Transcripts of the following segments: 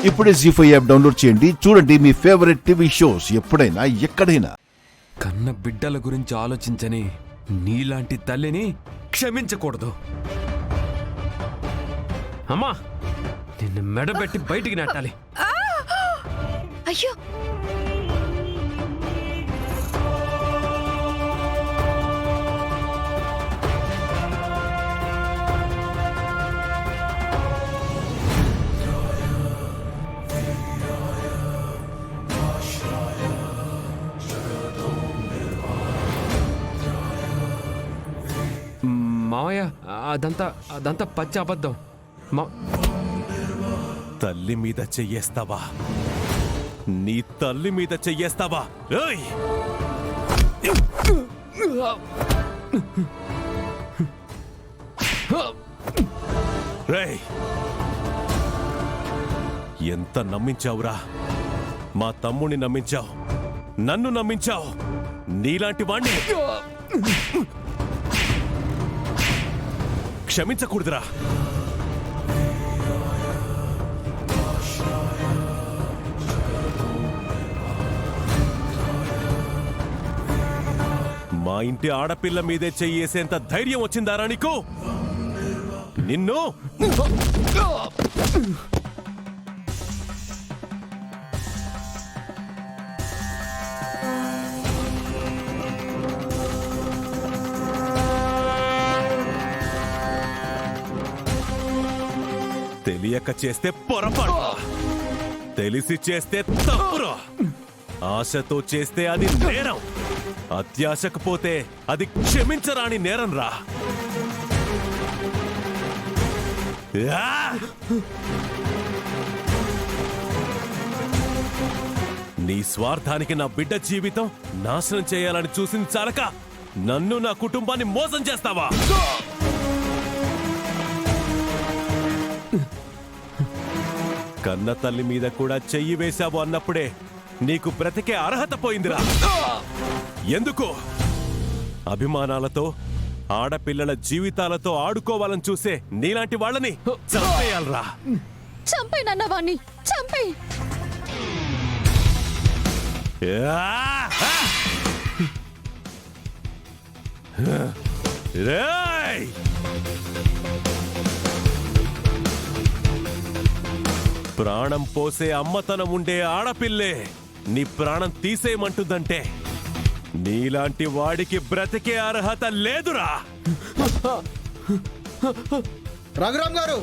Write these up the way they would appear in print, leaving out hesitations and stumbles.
ఇప్పుడే జీ5 app download చేయండి. చూడండి మీ ఫేవరెట్ టీవీ షోస్ ఎప్పుడైనా ఎక్కడైనా. కన్న బిడ్డల గురించి ఆలోచించని నీలాంటి తల్లిని క్షమించకూడదు. అమ్మా, నిన్ను మెడబెట్టి బయటికి నెట్టాలి. అయ్యో, మావయ్య, అదంతా పచ్చి అబద్ధం. తల్లి మీద చెయ్యేస్తావా? నీ తల్లి మీద చెయ్యేస్తావా? రేయ్, ఎంత నమ్మించావురా? మా తమ్ముడిని నమ్మించావు, నన్ను నమ్మించావు. నీలాంటి వాణ్ణి క్షమించకూడదురా. మా ఇంటి ఆడపిల్ల మీదే చెయ్యేసేంత ధైర్యం వచ్చిందారా నీకు? నిన్ను తెలియక చేస్తే పొరపాటు, తెలిసి చేస్తే తప్పురా. ఆశతో చేస్తే అది నేరం, అత్యాశకు పోతే అది క్షమించరాని నేరం రా. నీ స్వార్థానికి నా బిడ్డ జీవితం నాశనం చేయాలని చూసింది చాలక నన్ను, నా కుటుంబాన్ని మోసం చేస్తావా? కన్న తల్లి మీద కూడా చెయ్యి వేశావు అన్నప్పుడే నీకు బ్రతికే అర్హత పోయిందిరా. ఎందుకు? అభిమానాలతో, ఆడపిల్లల జీవితాలతో ఆడుకోవాలని చూసే నీలాంటి వాళ్ళని చంపేయాలరా. చంపేనన్నవాణ్ణి చంపే. రేయ్, ప్రాణం పోసే అమ్మతనం ఉండే ఆడపిల్లే నీ ప్రాణం తీసేయమంటుందంటే నీలాంటి వాడికి బ్రతికే అర్హత లేదురా. రఘురామ్ గారు,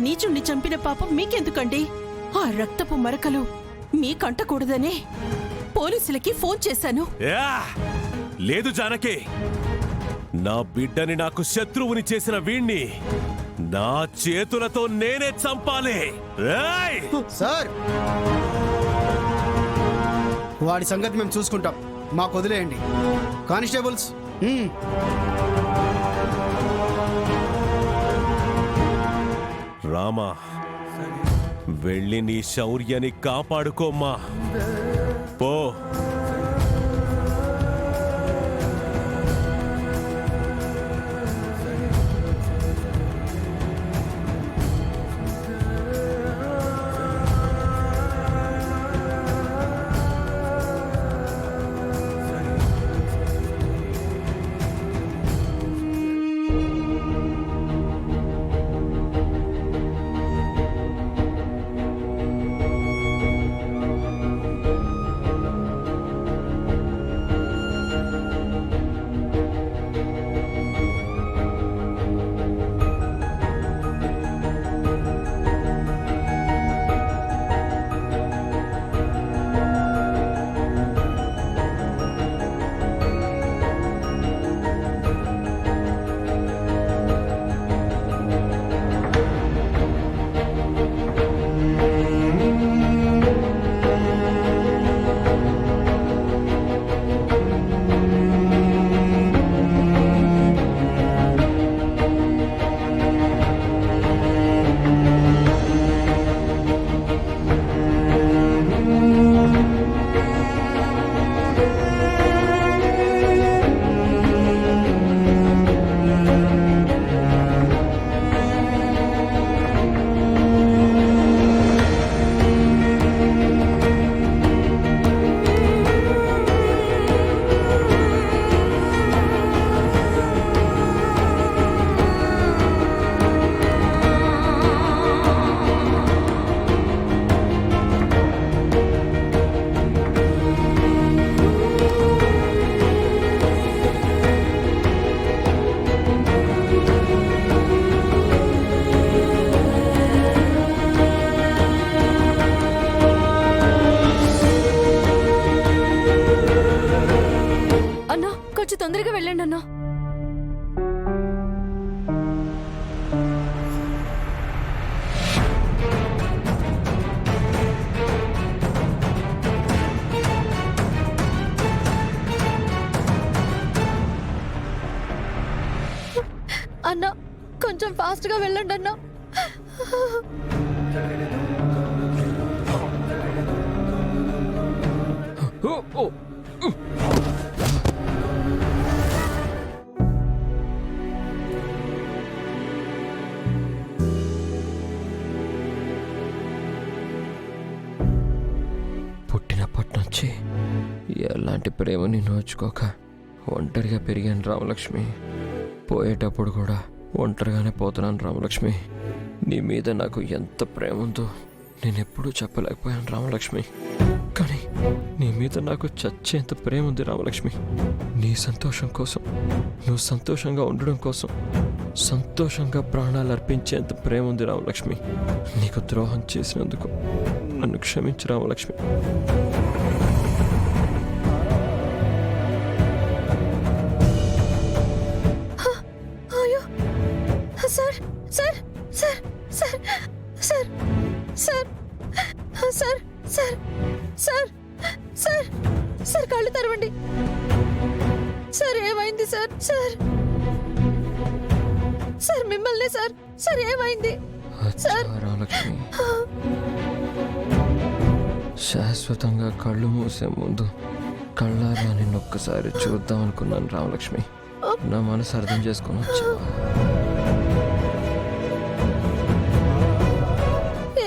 నీచుణ్ణి చంపిన పాపం మీకెందుకండి? ఆ రక్తపు మరకలు మీకంటకూడదనే పోలీసులకి ఫోన్ చేశాను. లేదు జానకి, నా బిడ్డని నాకు శత్రువుని చేసిన వీణ్ణి నా చేతులతో నేనే చంపాలి. సార్, వాడి సంగతి మేము చూసుకుంటాం, మాకు వదిలేయండి. కానిస్టేబుల్స్, రామా, వెళ్ళి నీ శౌర్యాన్ని కాపాడుకోమ్మా. పో. అన్న కొంచెం ఫాస్ట్ గా వెళ్ళండి అన్న. ఓ, ఓ. పుట్టినప్పటి నుంచి ఎలాంటి ప్రేమని నోచుకోక ఒంటరిగా పెరిగాను రామలక్ష్మి. పోయేటప్పుడు కూడా ఒంటరిగానే పోతున్నాను రామలక్ష్మి. నీ మీద నాకు ఎంత ప్రేమ ఉందో నేనెప్పుడూ చెప్పలేకపోయాను రామలక్ష్మి. కానీ నీ మీద నాకు చచ్చేంత ప్రేమ ఉంది రామలక్ష్మి. నీ సంతోషం కోసం, నువ్వు సంతోషంగా ఉండడం కోసం సంతోషంగా ప్రాణాలు అర్పించేంత ప్రేమ ఉంది రామలక్ష్మి. నీకు ద్రోహం చేసినందుకు నన్ను క్షమించు రామలక్ష్మి. అయ్యో sir sir sir sir sir sir sir sir sir sir sir కళ్ళు తెరవండి సార్. ఏమైంది సార్? సార్ సార్ మిమ్మల్ని సార్. సార్ ఏమైంది సార్? రామలక్ష్మి, శాశ్వతంగా కళ్ళు మూసే ముందు కళ్ళారా నిన్నొక్కసారి చూద్దాం అనుకున్నాను రామలక్ష్మి. నా మనసు అర్థం చేసుకుని వచ్చావా?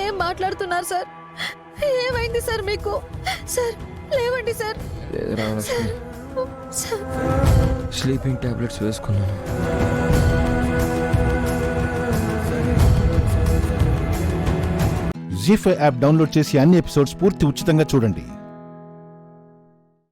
ఏం మాట్లాడుతున్నారు సార్? ఏమైంది సార్ మీకు? సార్ లేవండి సార్. లేదు రామలక్ష్మి, సార్ స్లీపింగ్ టాబ్లెట్స్ వేసుకున్నాను. జీ5 యాప్ డౌన్లోడ్ చేసి అన్ని ఎపిసోడ్స్ పూర్తి ఉచితంగా చూడండి.